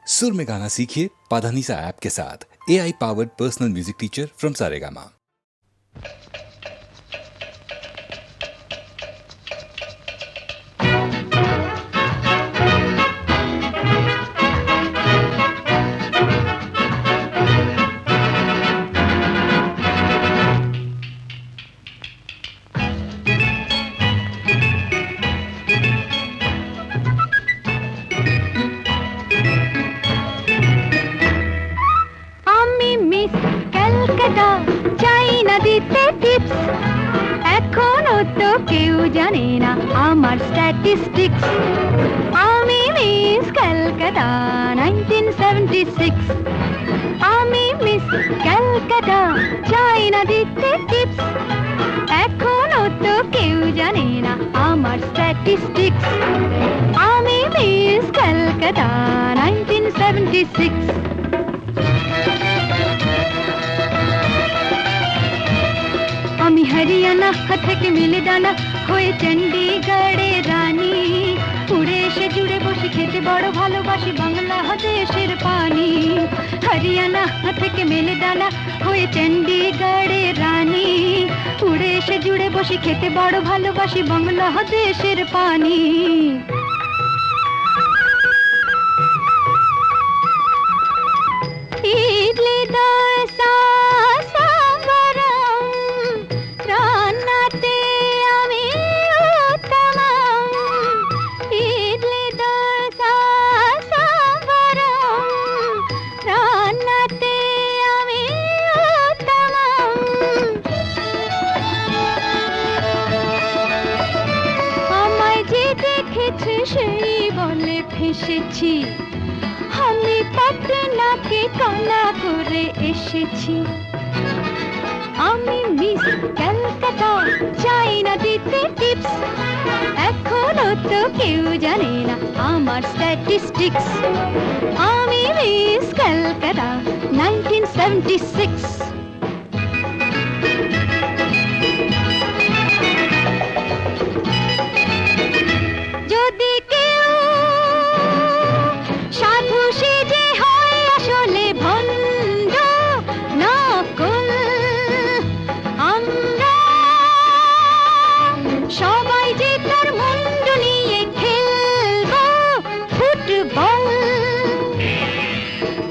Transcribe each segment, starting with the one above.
सुर में गाना सीखिए पाधानीसा ऐप के साथ। AI powered personal music teacher from Saregama. এখনো তো কেউ জানে না আমার স্ট্যাটিস্টিক্স। আমি মিস ক্যালকাটা 1976। আমি মিস ক্যালকাটা চাই না দিতে টিপস। এখনো তো কেউ জানে না আমার স্ট্যাটিস্টিক্স। আমি মিস ক্যালকাটা 1976। আমি হরিয়ানা থেকে মিলে ডানা হয়ে চণ্ডীগড়ের রানী। উড়ে এসে জুড়ে বসে খেতে বড় ভালোবাসি বাংলাদেশের পানি। হরিয়ানা থেকে মেলে ডানা হয়ে চণ্ডীগড়ের রানী। উড়ে এসে জুড়ে বসে খেতে বড় ভালোবাসি বাংলাদেশের পানি। ইডলি দোসা সেই বলে ফেসেছি, আমি পাটনাকে কানা করে এসেছি। আমি মিস ক্যালকাটা চাই না দিতে টিপস। এখনো তো কেউ জানে না আমার স্ট্যাটিস্টিক্স। আমি মিস ক্যালকাটা 1976। যদি কেউ সাধু সেজে হয় আসলে ভণ্ড নকল, আমরা সবাই যে তার মুন্ডু নিয়ে খেলবো ফুটবল।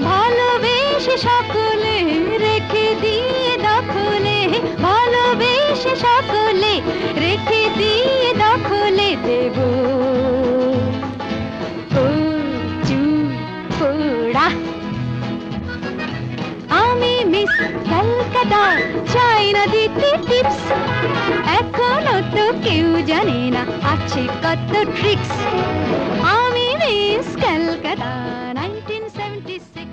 ভালোবেসে সকলে রেখে দিয়ে দখলে, ভালোবেসে সকলে রেখে দিয়ে দখলে দেব পোড়া। আমি মিস ক্যালকাটা চাই না দিতে টিপস। এখনো তো কেউ জানে না আছে কত ট্রিক্স। আমি মিস ক্যালকাটা 1976।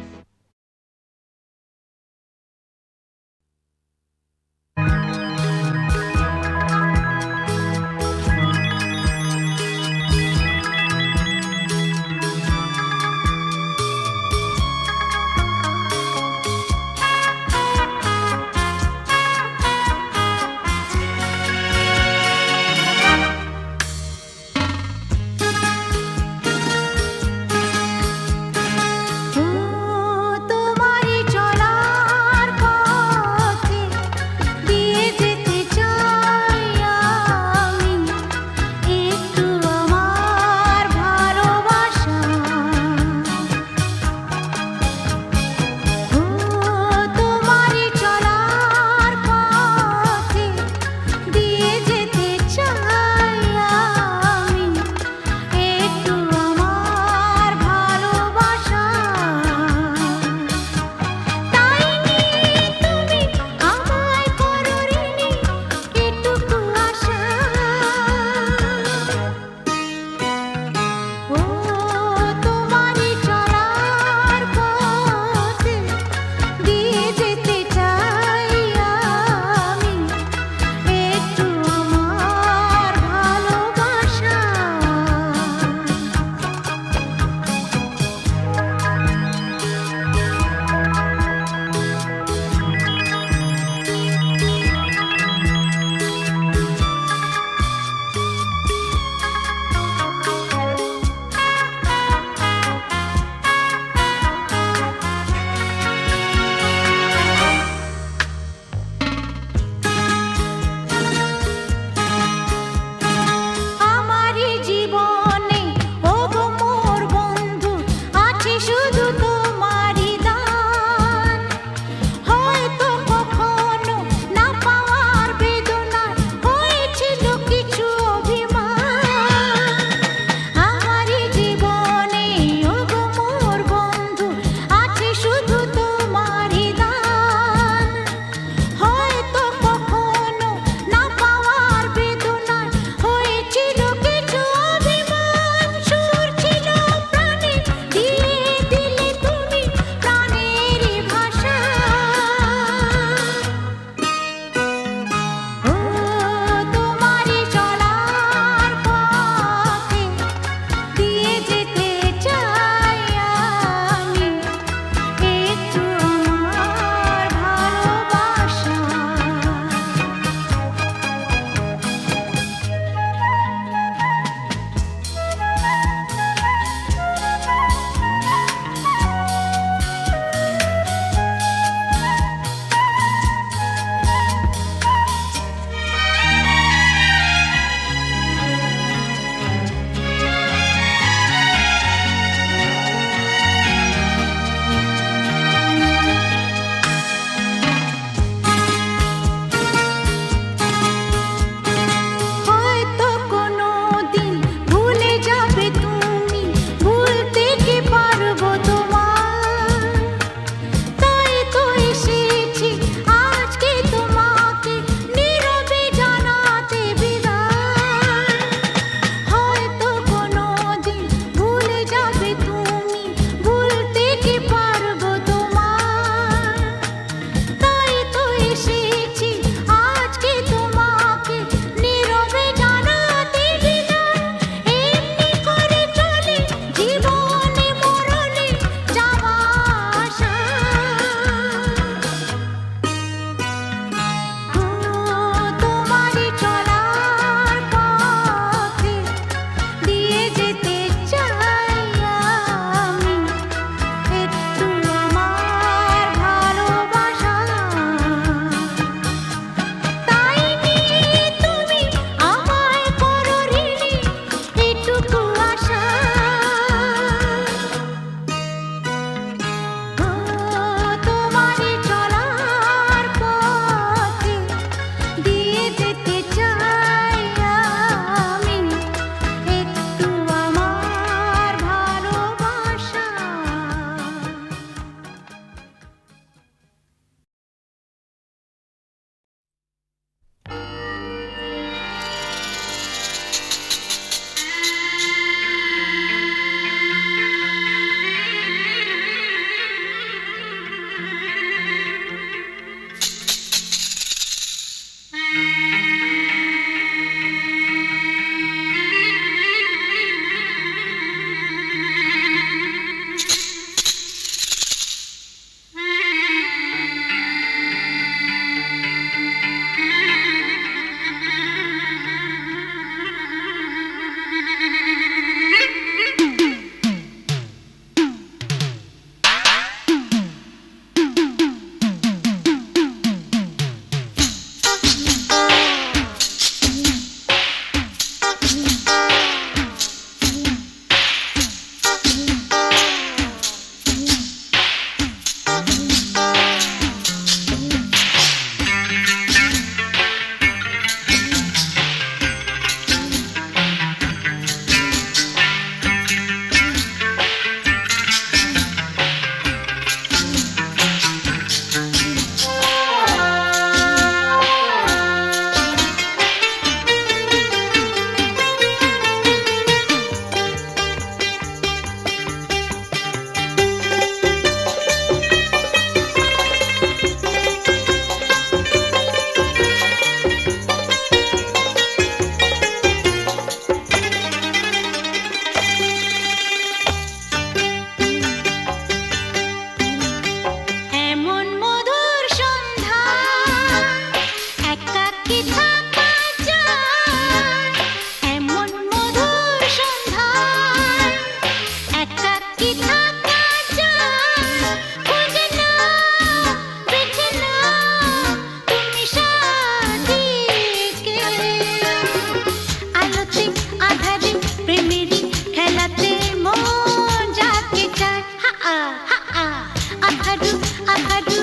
আহারু আহারু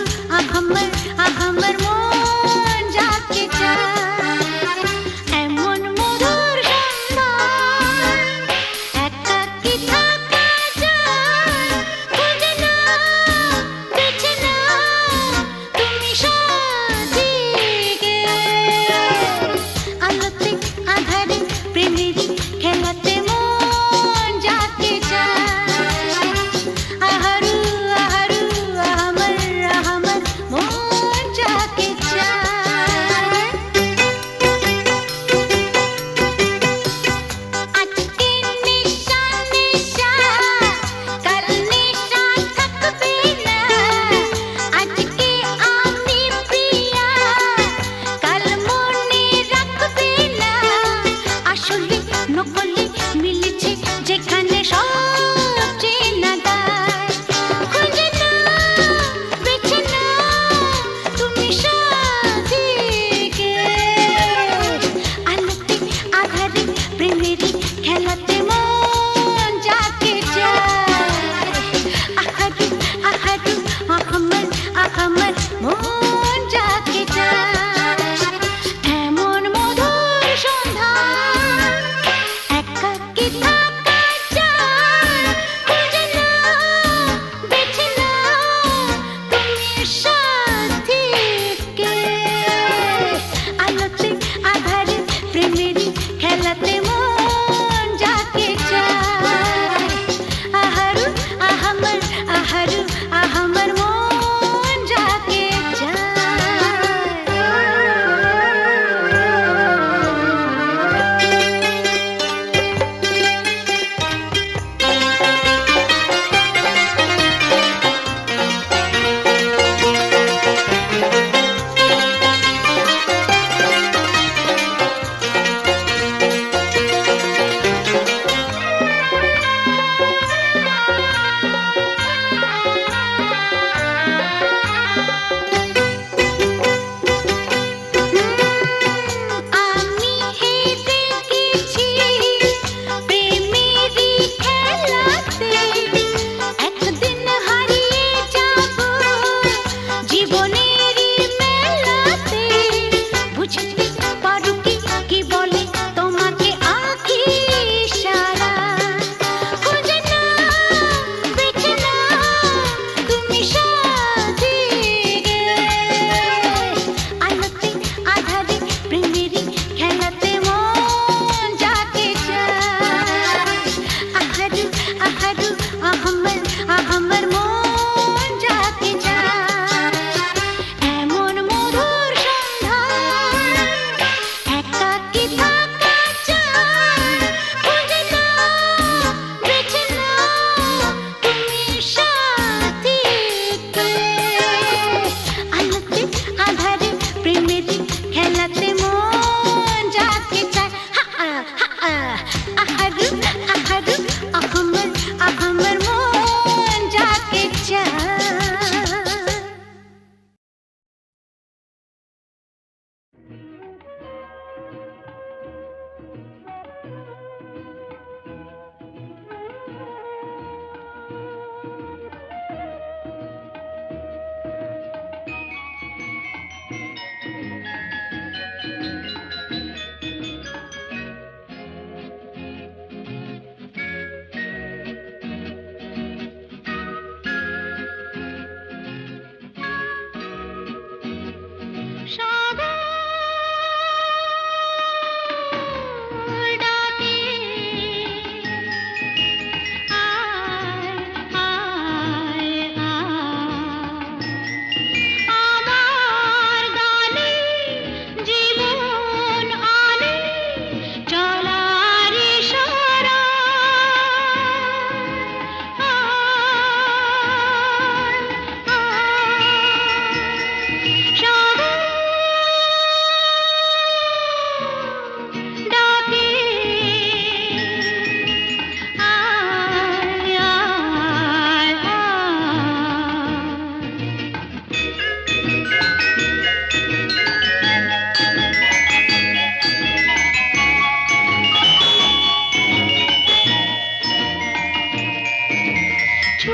আহাম্মর মন যাকে চায় এমন মধুর সন্ধ্যা একাকী থাকা যায় খুঁজে নাও বেছে নাও তুমি সাজিয়ে আলোতে আধারে প্রেমের খেলাতে মন যাকে চায় আহারু আহারু আহাম্মর মন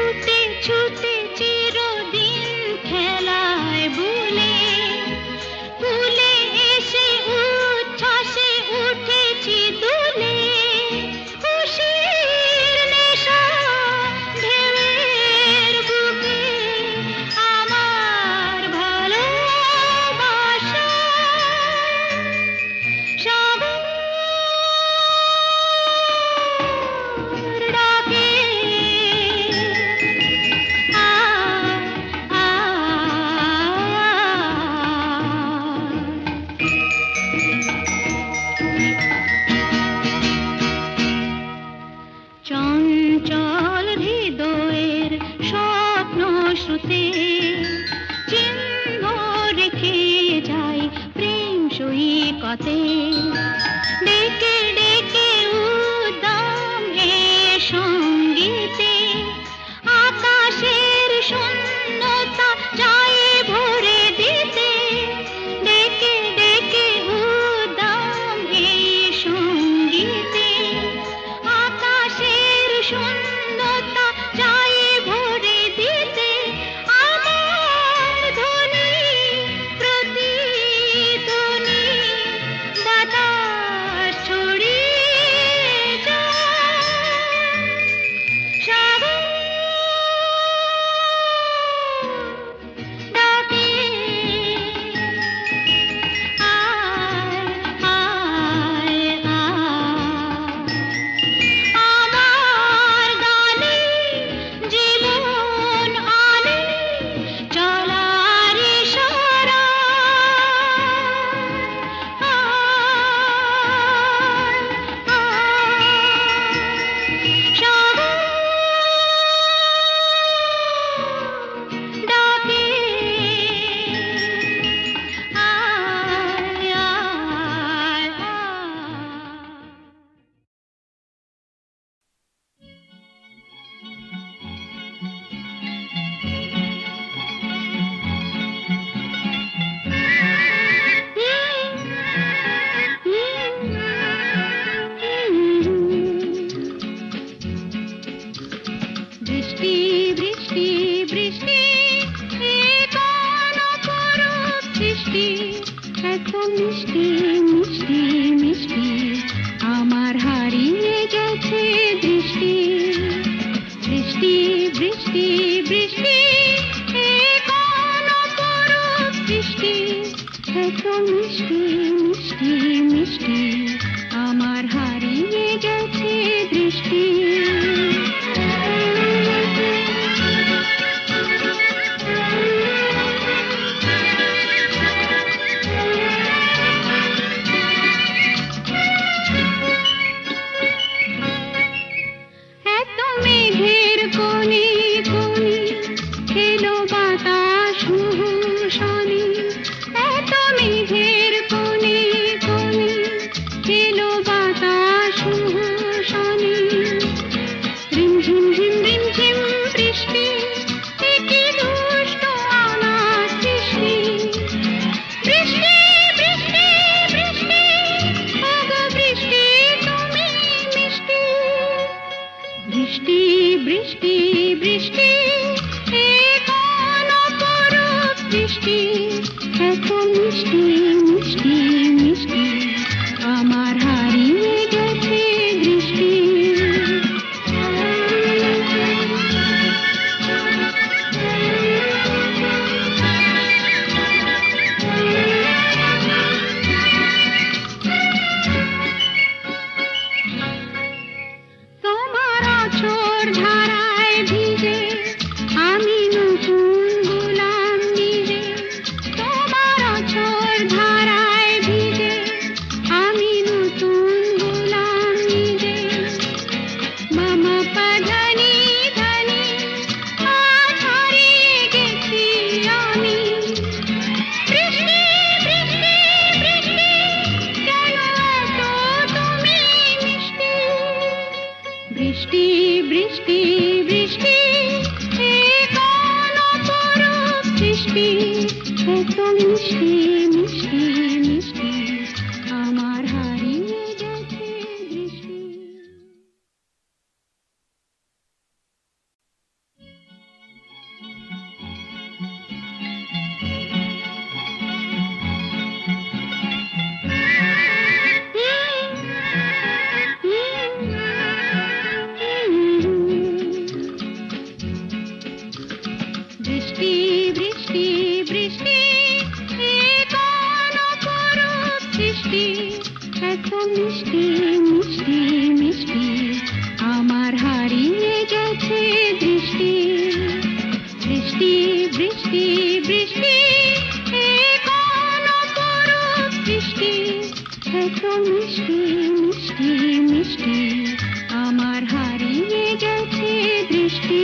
ছুটে ছুটে চিরদিন খেলায় বুলে বুলে এসে উচ্ছ্বাসে উঠেছি দুলে খুশির নেশা ঢেউয়ের বুকে আমার ভালোবাসা সাগর ডাকে চঞ্চল হৃদয়ের স্বপ্ন শ্রুতে চিহ্ন রেখে যাই প্রেম সৈকতে ডেকে ডেকে উদ্দাম এ সঙ্গীতে আকাশের শূন্যতা যাই ভরে দিতে ডেকে ডেকে উদ্দাম এ সঙ্গীতে আকাশের শূন্যতা যাই ভরে দিতে আমার ধ্বনি প্রতিধ্বনি বাতাস ছড়িয়ে যায় সাগর ডাকে আয় আয় আয় আমার গানে জীবন আনে চলার ইশারা সাগর ডাকে আয় আয় বৃষ্টি বৃষ্টি বৃষ্টি এ কোন অপরূপ সৃষ্টি এত মিষ্টি মিষ্টি মিষ্টি আমার হারিয়ে গেছে দৃষ্টি বৃষ্টি বৃষ্টি বৃষ্টি এ কোন অপরূপ সৃষ্টি এত মিষ্টি মিষ্টি মিষ্টি আমার হারিয়ে গেছে দৃষ্টি এত মেঘের কোণে কোণে এলো বাতাস শনি এত মেঘের কোণে কোণে এলো বাতাস শনি রিমঝিম ঝিম রিমঝিম বৃষ্টি এ কি দুষ্ট অনাথ সৃষ্টি বৃষ্টি বৃষ্টি বৃষ্টি ওগো বৃষ্টি তুমি মিষ্টি বৃষ্টি বৃষ্টি বৃষ্টি এ কোন অপরূপ বৃষ্টি এত মিষ্টি মিষ্টি মিষ্টি আমার হারিয়ে গেছে দৃষ্টি তোমার আছর ধারায় ভিজে আমি নতুন গোলাম নিজে তোমার আছর ধারায় ভিজে আমি নতুন গোলাম নিজে মামা পাধানি ধানি আজ হারিয়ে গেছি আমি বৃষ্টি বৃষ্টি বৃষ্টি কেন এত তুমি মিষ্টি বৃষ্টি বৃষ্টি বৃষ্টি এ কোন অপরূপ সৃষ্টি এত মিষ্টি মিষ্টি মিষ্টি আমার হারিয়ে গেছে দৃষ্টি বৃষ্টি বৃষ্টি বৃষ্টি এ কোন অপরূপ সৃষ্টি এত মিষ্টি মিষ্টি মিষ্টি আমার হারিয়ে গেছে দৃষ্টি বৃষ্টি বৃষ্টি বৃষ্টি এ কোন অপরূপ সৃষ্টি এত মিষ্টি মিষ্টি মিষ্টি আমার হারিয়ে গেছে দৃষ্টি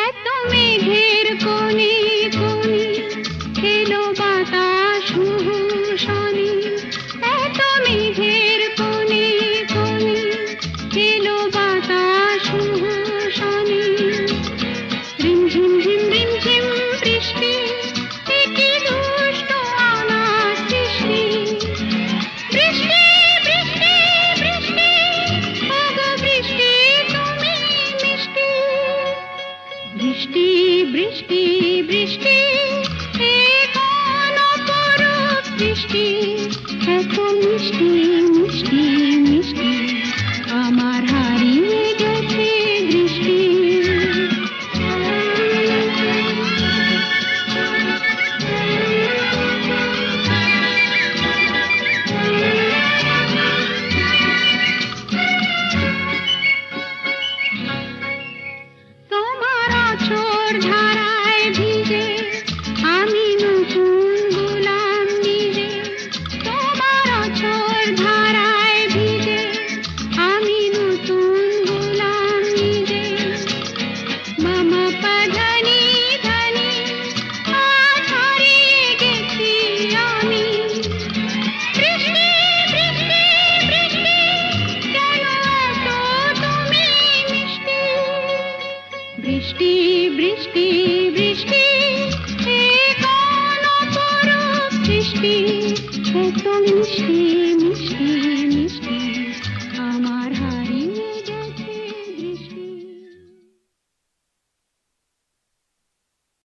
এত মেঘের কোণে কোণে এলো বাতাস শনি এত মেঘের কোণে কোণে এলো বাতাস শনি রিমঝিম ঝিম রিমঝিম বৃষ্টি এ কি দুষ্ট আমার সৃষ্টি বৃষ্টি বৃষ্টি বৃষ্টি ওগো বৃষ্টি তুমি মিষ্টি বৃষ্টি বৃষ্টি বৃষ্টি